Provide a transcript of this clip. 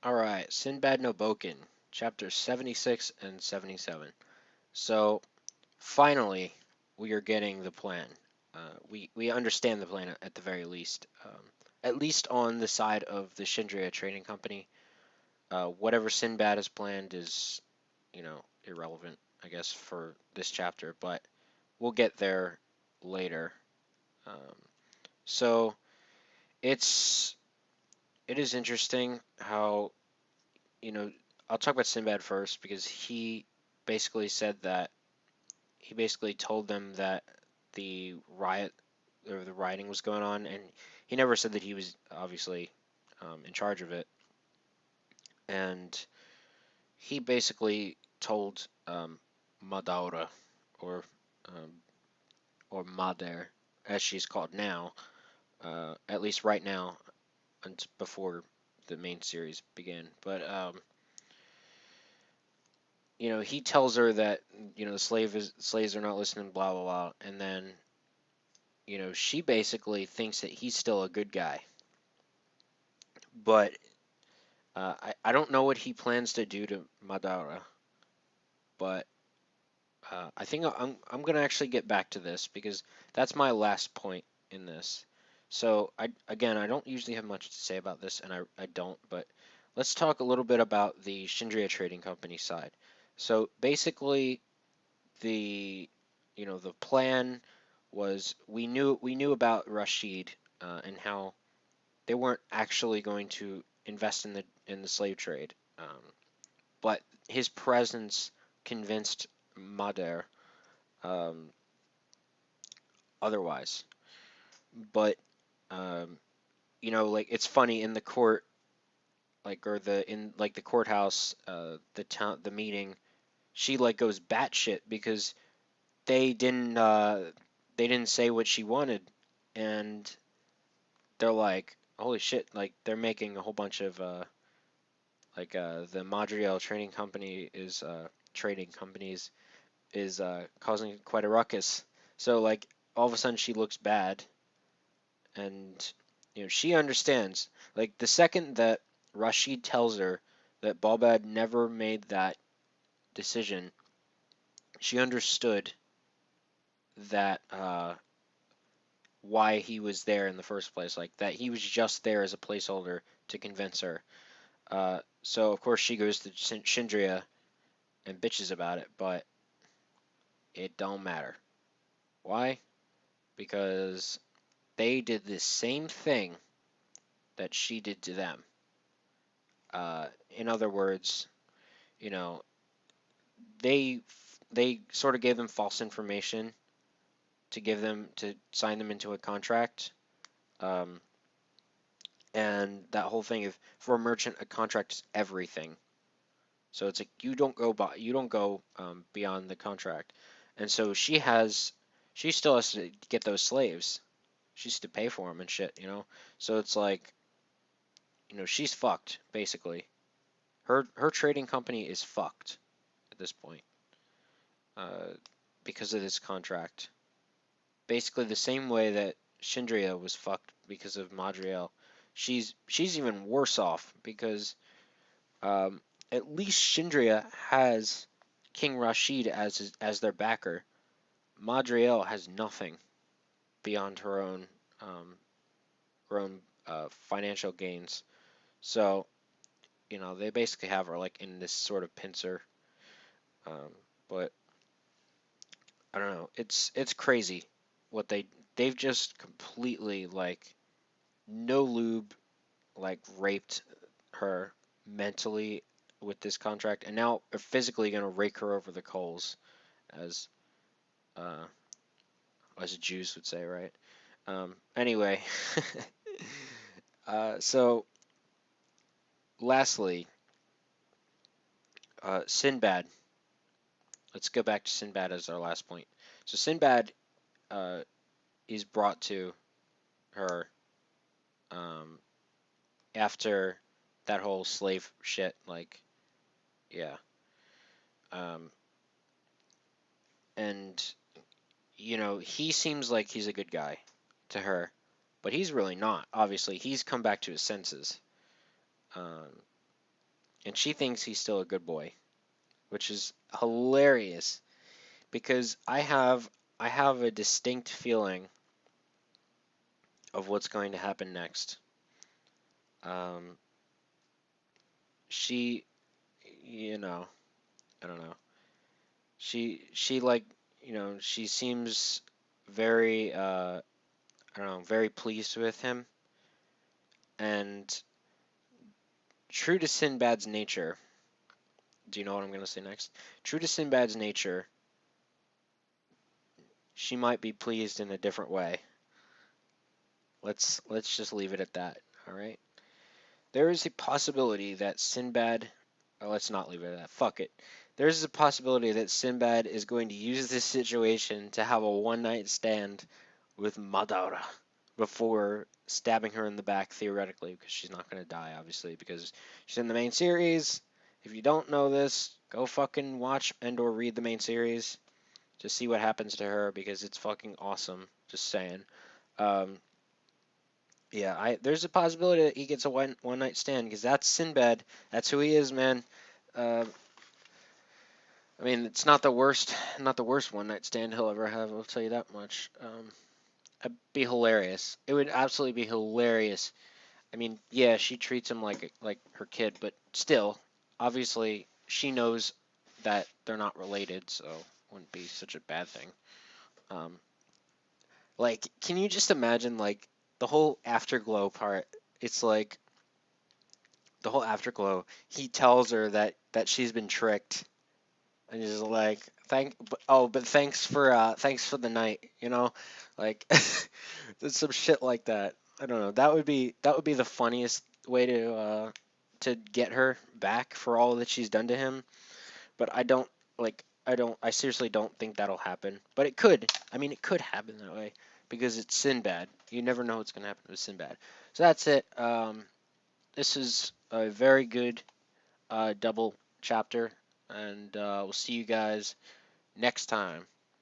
Alright, Sinbad no Boken, chapters 76 and 77. So, finally, we are getting the plan. We understand the plan at the very least. At least on the side of the Shindria Trading Company. Whatever Sinbad has planned is, irrelevant, I guess, for this chapter, but we'll get there later. Um, so, it's it is interesting how you know, I'll talk about Sinbad first because basically said that he basically told them that the riot or the rioting was going on, and he never said that he was obviously in charge of it. And he basically told Madaura or um, or Mader, as she's called now, at least right now, and before the main series began. But he tells her that the slaves are not listening, blah blah blah, and then she basically thinks that he's still a good guy, but I don't know what he plans to do to Madara, but I think I'm gonna actually get back to this because that's my last point in this. So I don't usually have much to say about this, and I don't, but let's talk a little bit about the Shindria Trading Company side. So basically, the plan was we knew about Rashid and how they weren't actually going to invest in the slave trade, but his presence convinced Mader um, otherwise. But um, like it's funny in the court, like or the in like the courthouse, the meeting, she like goes batshit because they didn't uh, they didn't say what she wanted, and they're like, holy shit, like they're making a whole bunch of the Montreal trading companies is causing quite a ruckus. So like all of a sudden she looks bad, and she understands. Like the second that Rashid tells her that Balbad never made that decision, she understood that why he was there in the first place. Like that he was just there as a placeholder to convince her. So of course she goes to Shindria and bitches about it, but it don't matter. Why? Because they did the same thing that she did to them. In other words, you know, they they sort of gave them false information to sign them into a contract. Um, and that whole thing of for a merchant, a contract is everything. So it's like you don't go beyond the contract. And so she still has to get those slaves. She has to pay for them and shit. So it's like she's fucked basically. Her trading company is fucked at this point uh, because of this contract. Basically the same way that Shindria was fucked because of Madriel. She's even worse off because um, at least Shindria has King Rashid as their backer. Madriel has nothing beyond um, her own financial gains. So they basically have her like in this sort of pincer. But I don't know. It's crazy what they've just completely like no lube like raped her mentally with this contract, and now are physically gonna rake her over the coals, as uh, as Jews would say, right? Anyway, so lastly, Sinbad. Let's go back to Sinbad as our last point. So Sinbad uh, is brought to her um, after that whole slave shit. Like, yeah, um, and he seems like he's a good guy to her, but he's really not. Obviously, he's come back to his senses. Um, and she thinks he's still a good boy, which is hilarious because I have a distinct feeling of what's going to happen next. Um, she, you know, I don't know. She like, she seems very I don't know, very pleased with him, and true to Sinbad's nature. Do you know what I'm going to say next? True to Sinbad's nature, she might be pleased in a different way. Let's just leave it at that. All right. There is a possibility that Sinbad. Oh, let's not leave it at that. Fuck it. There is a possibility that Sinbad is going to use this situation to have a one-night stand with Madara before stabbing her in the back, theoretically, because she's not going to die, obviously, because she's in the main series. If you don't know this, go fucking watch and or read the main series to see what happens to her, because it's fucking awesome. Just saying. Um, yeah, there's a possibility that he gets a one night stand, because that's Sinbad. That's who he is, man. Uh, I mean, it's not the worst one night stand he'll ever have. I'll tell you that much. It'd be hilarious. It would absolutely be hilarious. I mean, yeah, she treats him like her kid, but still, obviously, she knows that they're not related, so it wouldn't be such a bad thing. Um, like, can you just imagine like the whole afterglow part? It's like the whole afterglow. He tells her that she's been tricked, and he's like, but thanks for the night, like there's some shit like that. I don't know. That would be the funniest way to get her back for all that she's done to him. But I seriously don't think that'll happen. But it could. I mean, it could happen that way because it's Sinbad. You never know what's gonna happen with Sinbad. So that's it. This is a very good double chapter, and we'll see you guys next time.